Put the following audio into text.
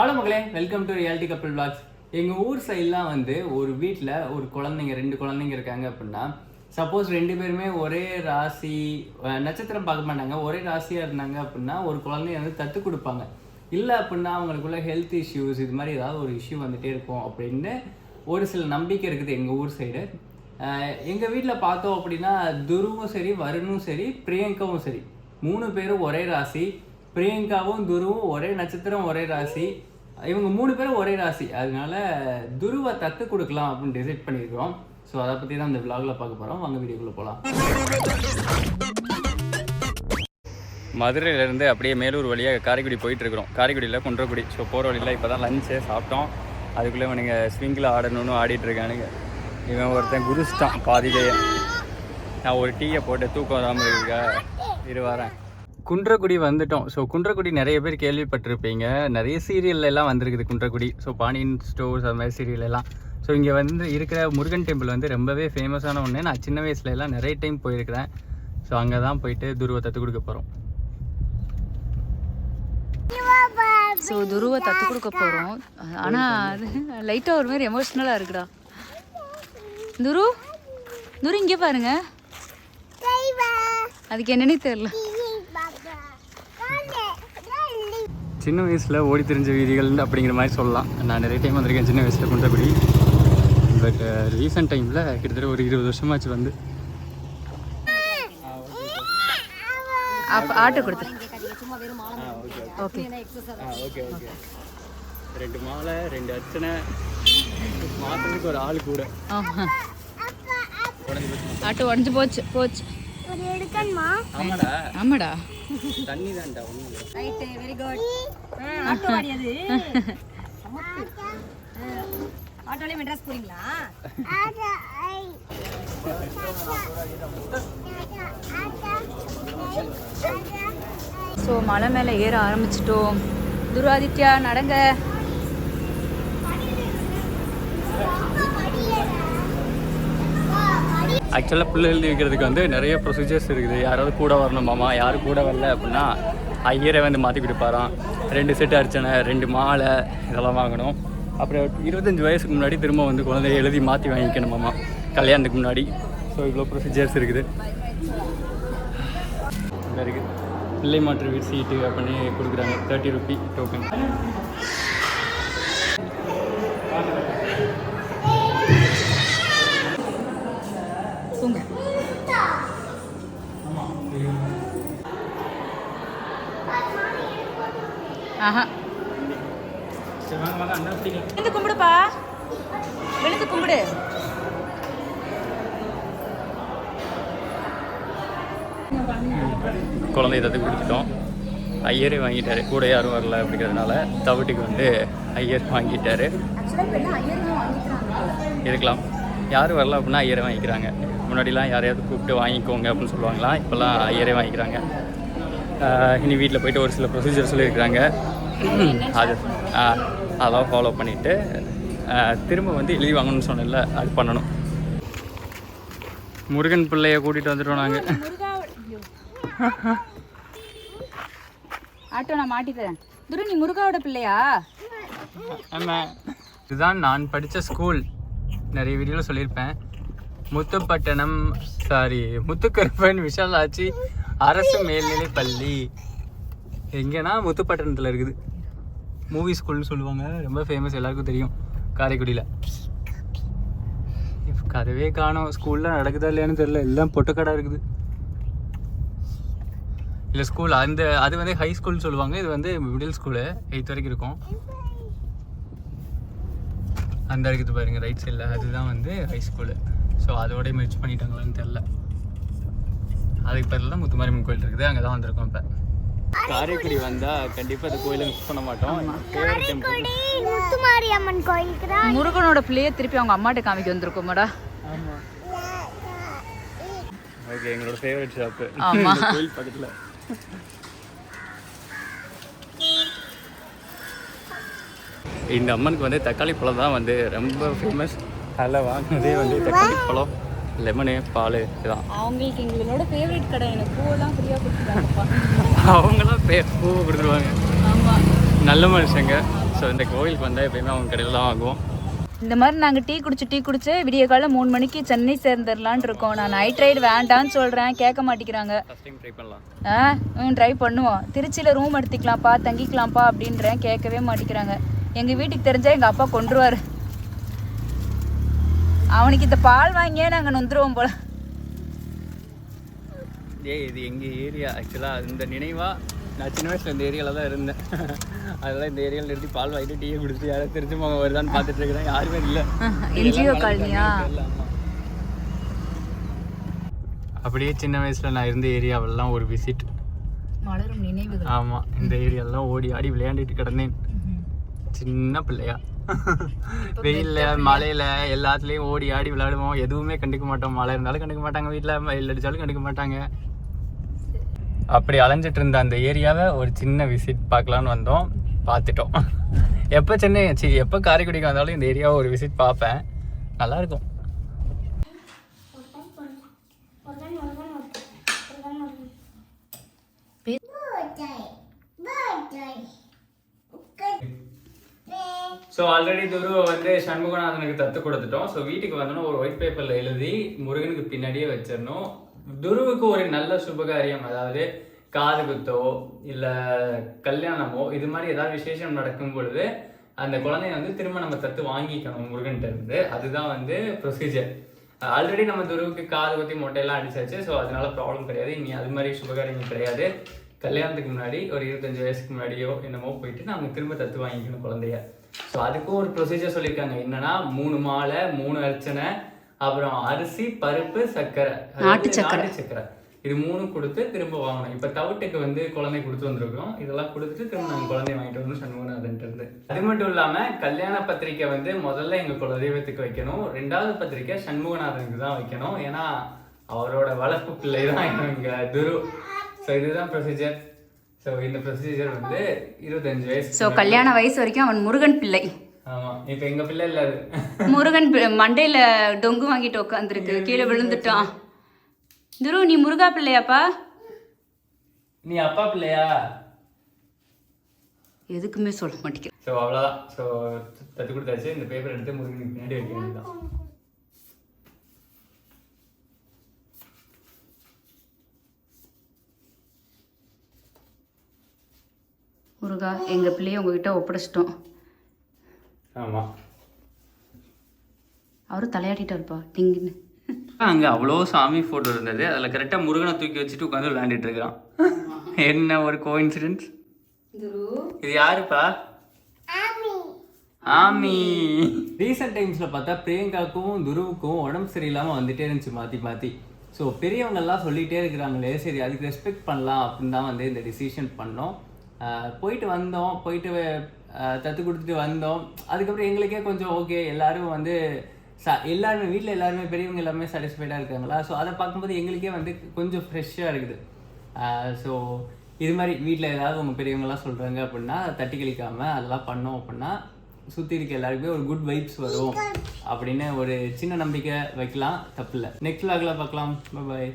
Hello மக்களே, welcome to reality கப்பல் vlogs. எங்கள் ஊர் சைட்லாம் வந்து ஒரு வீட்டில் ஒரு குழந்தைங்க 2 குழந்தைங்க இருக்காங்க அப்படின்னா, சப்போஸ் 2 பேருமே ஒரே ராசி நட்சத்திரம் பார்க்க மாட்டாங்க, ஒரே ராசியாக இருந்தாங்க அப்படின்னா ஒரு குழந்தைய வந்து தத்து கொடுப்பாங்க. இல்லை அப்படின்னா அவங்களுக்குள்ள ஹெல்த் இஷ்யூஸ் இது மாதிரி ஏதாவது ஒரு இஷ்யூ வந்துகிட்டே இருக்கும் அப்படின்னு ஒரு சில நம்பிக்கை இருக்குது எங்கள் ஊர் சைடு. எங்கள் வீட்டில் பார்த்தோம் அப்படின்னா துருவும் சரி, வருணும் சரி, பிரியங்காவும் சரி, 3 பேரும் ஒரே ராசி. பிரியங்காவும் துருவும் ஒரே நட்சத்திரம், ஒரே ராசி. இவங்க 3 பேரும் ஒரே ராசி. அதனால துருவை தத்து கொடுக்கலாம் அப்படின்னு டிசைட் பண்ணியிருக்கோம். ஸோ அதை பற்றி தான் இந்த விலாகில் பார்க்க போகிறோம். வாங்க வீடியோக்குள்ளே போகலாம். மதுரையிலேருந்து அப்படியே மேலூர் வழியாக காரைக்குடி போயிட்டுருக்குறோம். காரைக்குடியில் குன்றக்குடி. ஸோ போகிற வழியில் இப்போ தான் லஞ்சே சாப்பிட்டோம். அதுக்குள்ளே இவனுங்க ஸ்விங்கில் ஆடணும்னு ஆடிட்டுருக்கானுங்க. இவன் ஒருத்தன் குருஸ்டான் பாதிலேயே. நான் ஒரு டீயை போட்டு தூக்கம் வராமல் இருக்கா வரேன். குன்றக்குடி வந்துட்டோம். ஸோ குன்றக்குடி நிறைய பேர் கேள்விப்பட்டிருப்பீங்க. நிறைய சீரியல் எல்லாம் வந்திருக்குது குன்றக்குடி. ஸோ பாண்டியன் ஸ்டோர்ஸ் அது மாதிரி சீரியல் எல்லாம். ஸோ இங்கே வந்து இருக்கிற முருகன் டெம்பிள் வந்து ரொம்பவே ஃபேமஸான ஒன்று. நான் சின்ன வயசுல எல்லாம் நிறைய டைம் போயிருக்கிறேன். ஸோ அங்கே தான் போயிட்டு துருவை தத்து கொடுக்க போகிறோம். ஸோ துருவை தத்து கொடுக்க போகிறோம். ஆனால் அது லைட்டாக ஒரு மாதிரி எமோஷ்னலாக இருக்குடா. துரு துரு இங்கே பாருங்க. அதுக்கு என்னன்னே தெரியல. சின்ன வயசில் ஓடி தெரிஞ்ச வீதிகள் அப்படிங்கிற மாதிரி சொல்லலாம். நான் நிறைய டைம் வந்திருக்கேன் சின்ன வயசில் குன்றக்குடி. பட் ரீசெண்ட் டைமில் கிட்டத்தட்ட ஒரு 20 வருஷமாச்சு வந்து. ஆட்டோ கொடுத்து ஓகே ஓகே ஓகே. 2 மாலை 2 அர்ச்சனை மாற்றத்துக்கு ஒரு ஆள் கூட. ஆட்டோ உடஞ்சி போச்சு போச்சு. ஆமாடா ஆமாடா தண்ணி தான்டா ஒன்றும். Right, very good. ஆட்டோ வாடியது. ஆட்டோல மெட்ராஸ் போறீங்களா? ஸோ மலை மேலே ஏற ஆரம்பிச்சிட்டோம். துராதித்யா நடங்க. ஆக்சுவலாக புல் எழுதி வைக்கிறதுக்கு வந்து நிறைய ப்ரொசீஜர்ஸ் இருக்குது. யாராவது கூட வரணுமாமா. யாரும் கூட வரல அப்படின்னா ஐயரை வந்து மாற்றி கொடுப்பாராம். 2 செட்டு அர்ச்சனை, 2 மாலை இதெல்லாம் வாங்கணும். அப்புறம் 25 வயசுக்கு முன்னாடி திரும்ப வந்து குழந்தைய எழுதி மாற்றி வாங்கிக்கணுமாமா கல்யாணத்துக்கு முன்னாடி. ஸோ இவ்வளோ ப்ரொசீஜர்ஸ் இருக்குது. இங்கே இருக்குது பிள்ளை மாற்று வீடு சீட்டு அப்படின்னு கொடுக்குறாங்க. 30 ரூபி டோக்கன். ஆஹா விழுந்து கும்பிடுப்பா, விழுந்து கும்பிடு. குழந்தைய தத்து கொடுத்துட்டோம். ஐயரே வாங்கிட்டாரு. கூட யாரும் வரல அப்படிங்கிறதுனால தவிட்டுக்கு வந்து ஐயர் வாங்கிட்டாரு. இருக்கலாம். யாரும் வரல அப்படின்னா ஐயரை வாங்கிக்கிறாங்க. முன்னாடிலாம் யாரையாவது கூப்பிட்டு வாங்கிக்கோங்க அப்படின்னு சொல்லுவாங்களாம். இப்போல்லாம் ஐயரே வாங்கிக்கிறாங்க. இனி வீட்டில் போய்ட்டு ஒரு சில ப்ரொசீஜர் சொல்லியிருக்கிறாங்க. அதெல்லாம் ஃபாலோ பண்ணிவிட்டு திரும்ப வந்து எழுதி வாங்கணும்னு சொன்னல அது பண்ணணும். முருகன் பிள்ளையை கூட்டிகிட்டு வந்துட்டோம் நாங்கள். ஆட்டோ நான் மாட்டிக்கிறேன். துரு நீ முருகாவோட பிள்ளையா? ஆமாம். இதுதான் நான் படித்த ஸ்கூல். நிறைய வீடியோவில் சொல்லியிருப்பேன். முத்துப்பட்டணம் முத்துக்கருப்பன் விஷாலாட்சி அரசு மேல்நிலை பள்ளி. எங்கன்னா முத்துப்பட்டணத்தில் இருக்குது. மூவி ஸ்கூல்னு சொல்லுவாங்க. ரொம்ப ஃபேமஸ், எல்லாருக்கும் தெரியும் காரைக்குடியில். இப்போ கதவே காணோம். ஸ்கூலில் நடக்குதா இல்லையான்னு தெரியல. எல்லாம் பொட்டுக்கடை இருக்குது. இல்லை ஸ்கூல் அது வந்து ஹை ஸ்கூல்னு சொல்லுவாங்க. இது வந்து மிடில் ஸ்கூலு 8th வரைக்கும் இருக்கும். அந்த இருக்குது பாருங்க ரைட் சைடில், அதுதான் வந்து ஹை ஸ்கூலு. ஸோ அதோடய முயற்சி பண்ணிட்டாங்களான்னு தெரில. அதுக்கு பேரில் தான் முத்துமாரியம்மன் கோயில் இருக்குது. அங்கே தான் வந்திருக்கோம். இப்போ காரைக்குடி வந்தால் கண்டிப்பாக அந்த கோயிலை மிஸ் பண்ண மாட்டோம். முத்துமாரியம்மன் கோயிலுக்கு தான் முருகனோட பிள்ளையை திருப்பி அவங்க அம்மாட்ட காமிக்க வந்திருக்கோமாடா. ஆமாம். ஓகே, எங்களோட ஃபேவரட் ஷாப்பு கோயில் பக்கத்தில். இந்த அம்மனுக்கு வந்து தக்காளி பழம் தான் வந்து ரொம்ப ஃபேமஸ். அதில் வாங்கினதே வந்து தக்காளி பழம், லெமனு, பால் இதுதான். அவங்களுக்கு எங்களோட ஃபேவரட் கடை. எனக்கு பூவெல்லாம் ஃப்ரீயாக கொடுத்துருவாங்கப்பா. அவங்களாம் பூவை கொடுத்துருவாங்க. ஆமாம், நல்ல மனுஷங்க. ஸோ இந்த கோவிலுக்கு வந்தால் எப்பயுமே அவங்க கடையில் தான் வாங்குவோம். இந்த மாதிரி நாங்கள் டீ குடிச்சு விடிய காலம் 3 மணிக்கு சென்னை சேர்ந்துடலான் இருக்கோம். நான் நைட் ரைடு வேண்டான்னு சொல்கிறேன், கேட்க மாட்டேங்கிறாங்க. ஃபஸ்ட் டைம் ட்ரை பண்ணலாம். ட்ரை பண்ணுவோம். திருச்சியில் ரூம் எடுத்துக்கலாம்ப்பா, தங்கிக்கலாம்ப்பா அப்படின்றேன், கேட்கவே மாட்டேங்கிறாங்க. எங்கள் வீட்டுக்கு தெரிஞ்சால் எங்கள் அப்பா கொண்டுருவார். அவனுக்கு இந்த பால் வாங்கியே நாங்கள் நொந்துருவோம் போல. இது எங்கள் ஏரியா ஆக்சுவலாக. இந்த நினைவாக நான் சின்ன வயசில் இந்த ஏரியாவில் தான் இருந்தேன். அதெல்லாம் இந்த ஏரியாவில் நிறுத்தி பால் வாங்கிட்டு டீயை குடிச்சு யாரும் தெரிஞ்சுமா வருதான்னு பார்த்துட்டு இருக்கிறேன். யாருமே இல்லை. என்ஜிஓ காலனியா? அப்படியே சின்ன வயசில் நான் இருந்த ஏரியாவெல்லாம் ஒரு விசிட். மலரும் நினைவுகள். ஆமாம், இந்த ஏரியாவெல்லாம் ஓடி ஆடி விளையாண்டுட்டு கிடந்தேன் சின்ன பிள்ளையா. வெயிலில் மழையில் எல்லாத்துலேயும் ஓடி ஆடி விளையாடுவோம். எதுவுமே கண்டுக்க மாட்டோம். மழை இருந்தாலும் கண்டுக்க மாட்டாங்க, வீட்டில் வெயில் அடித்தாலும் கண்டுக்க மாட்டாங்க. அப்படி அலைஞ்சிட்டு இருந்த அந்த ஏரியாவை ஒரு சின்ன விசிட் பார்க்கலான்னு வந்தோம். பார்த்துட்டோம். எப்போ சென்னை எப்போ காரைக்குடிக்கு வந்தாலும் இந்த ஏரியாவை ஒரு விசிட் பார்ப்பேன். நல்லாயிருக்கும். ஸோ ஆல்ரெடி துருவை வந்து சண்முகநாதனுக்கு தத்து கொடுத்துட்டோம். ஸோ வீட்டுக்கு வந்தோன்னா ஒரு ஒயிட் பேப்பரில் எழுதி முருகனுக்கு பின்னாடியே வச்சிடணும். துருவுக்கு ஒரு நல்ல சுபகாரியம், அதாவது காது குத்தோ இல்லை கல்யாணமோ இது மாதிரி ஏதாவது விசேஷம் நடக்கும் பொழுது அந்த குழந்தைய வந்து திரும்ப நம்ம தத்து வாங்கிக்கணும் முருகன்கிட்ட இருந்து. அதுதான் வந்து ப்ரொசீஜர். ஆல்ரெடி நம்ம துருவுக்கு காது குத்தி மொட்டையெல்லாம் அடிச்சாச்சு. ஸோ அதனால ப்ராப்ளம் கிடையாது. இனி அது மாதிரி சுபகாரியங்கள் கிடையாது. கல்யாணத்துக்கு முன்னாடி ஒரு 25 வயசுக்கு முன்னாடியோ என்னமோ போயிட்டு நாங்கள் திரும்ப தத்து வாங்கிக்கணும் குழந்தைய. ஸோ அதுக்கும் ஒரு ப்ரொசீஜர் சொல்லியிருக்காங்க. என்னன்னா 3 மாலை, 3 அர்ச்சனை, அப்புறம் அரிசி, பருப்பு, சர்க்கரை, நாட்டு சர்க்கரை, இது 3 கொடுத்து திரும்ப வாங்கணும். இப்போ தவிட்டுக்கு வந்து குழந்தை கொடுத்து வந்திருக்கோம். இதெல்லாம் கொடுத்துட்டு திரும்ப நாங்கள் குழந்தைய வாங்கிட்டு வரணும் சண்முகநாதன்ட்டு இருந்து. அது மட்டும் இல்லாமல் கல்யாண பத்திரிக்கை வந்து முதல்ல எங்கள் குலதெய்வத்துக்கு வைக்கணும். 2வது பத்திரிக்கை சண்முகநாதனுக்கு தான் வைக்கணும். ஏன்னா அவரோட வளர்ப்பு பிள்ளை தான் எங்கள் துரு. ஸோ இதுதான் ப்ரொசீஜர். ஸோ இந்த ப்ரொசீஜர் வந்து 25 வயசு. ஸோ கல்யாண வயசு வரைக்கும் அவன் முருகன் பிள்ளை. ஆமாம், இப்போ எங்கள் பிள்ளை இல்லை. அது முருகன் மண்டையில் டொங்கு வாங்கிட்டு உட்காந்துருக்கு, கீழே விழுந்துட்டான். துரு, நீ முருகா பிள்ளையாப்பா? நீ அப்பா பிள்ளையா? எதுக்குமே சொல்ல மாட்டேங்க. ஸோ அவ்வளோதான். ஸோ தத்து கொடுத்தாச்சு. இந்த பேப்பர் எடுத்து முருகனுக்கு பின்னாடி வைக்க வேண்டியதான். முருகா, எங்கள் பிள்ளைய உங்ககிட்ட ஒப்படைச்சிட்டோம். ஆமாம், அவரும் தலையாட்டிட்டா இருப்பா டிங்குன்னு. அங்கே அவ்வளோ சாமி ஃபோட்டோ இருந்தது. அதில் கரெக்டாக முருகனை தூக்கி வச்சுட்டு உட்காந்து விளையாண்டுட்டு இருக்கிறான். என்ன ஒரு கோஇன்சிடென்ஸ். இது யாருப்பா? ஆமி. ரீசெண்ட் டைம்ஸில் பார்த்தா பிரியங்காவுக்கும் துருவுக்கும் உடம்பு சரியில்லாமல் வந்துட்டே இருந்துச்சு மாற்றி மாற்றி. ஸோ பெரியவங்கெல்லாம் சொல்லிகிட்டே இருக்கிறாங்களே, சரி அதுக்கு ரெஸ்பெக்ட் பண்ணலாம் அப்படின்னு தான் வந்து இந்த டிசிஷன் பண்ணோம். போயிட்டு வந்தோம், போயிட்டு தத்து கொடுத்துட்டு வந்தோம். அதுக்கப்புறம் எங்களுக்கே கொஞ்சம் ஓகே, எல்லோரும் வந்து எல்லாருமே வீட்டில் எல்லாருமே பெரியவங்க எல்லாருமே சாட்டிஸ்ஃபைடாக இருக்காங்களா. ஸோ அதை பார்க்கும்போது எங்களுக்கே வந்து கொஞ்சம் ஃப்ரெஷ்ஷாக இருக்குது. ஸோ இது மாதிரி வீட்டில் ஏதாவது உங்கள் பெரியவங்களாம் சொல்கிறாங்க அப்படின்னா தட்டி கழிக்காமல் அதெல்லாம் பண்ணோம் அப்படின்னா சுற்றி இருக்க எல்லாருக்குமே ஒரு குட் வைப்ஸ் வரும் அப்படின்னு ஒரு சின்ன நம்பிக்கை வைக்கலாம், தப்பு இல்லை. நெக்ஸ்ட் vlogல பார்க்கலாம். பாய்.